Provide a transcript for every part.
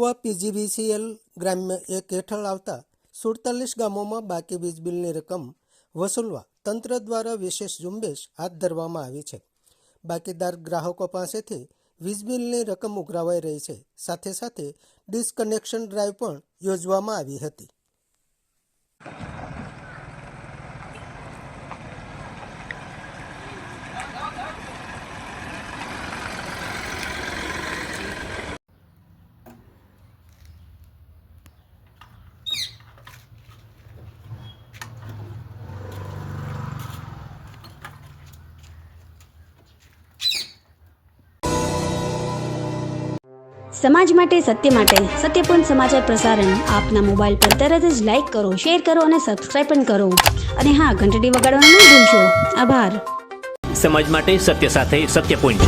Mahuva PGVCL ગ્રામ્ય 1 હેઠળ આવતા 47 ગામોમાં બાકી વીજ બિલની રકમ વસૂલવા તંત્ર દ્વારા વિશેષ ઝુંબેશ હાથ ધરવામાં આવી છે. બાકીદાર ગ્રાહકો પાસેથી વીજ બિલની રકમ ઉઘરાવાઈ રહી છે. સાથે સાથે ડિસ્કનેક્શન ડ્રાઈવ પણ યોજવામાં આવી હતી. સમાજ માટે સત્ય માટે સત્યપૂર્ણ સમાચાર પ્રસારણ આપના મોબાઈલ પર તરત જ લાઈક કરો, શેર કરો અને સબસ્ક્રાઇબ પણ કરો. અને હા, ઘંટડી વગાડવાનું ન ભૂલશો. આભાર. સમાજ માટે સત્ય સાથે સત્યપૂર્ણ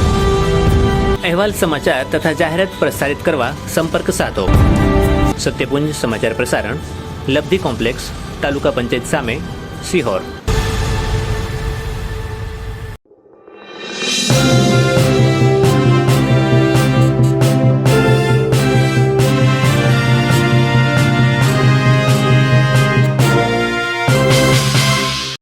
અહેવાલ, સમાચાર તથા જાહેરાત પ્રસારિત કરવા સંપર્ક સાધો. સત્યપુંજ સમાચાર પ્રસારણ, લબ્ધિ કોમ્પ્લેક્સ, તાલુકા પંચાયત સામે, સિહોર.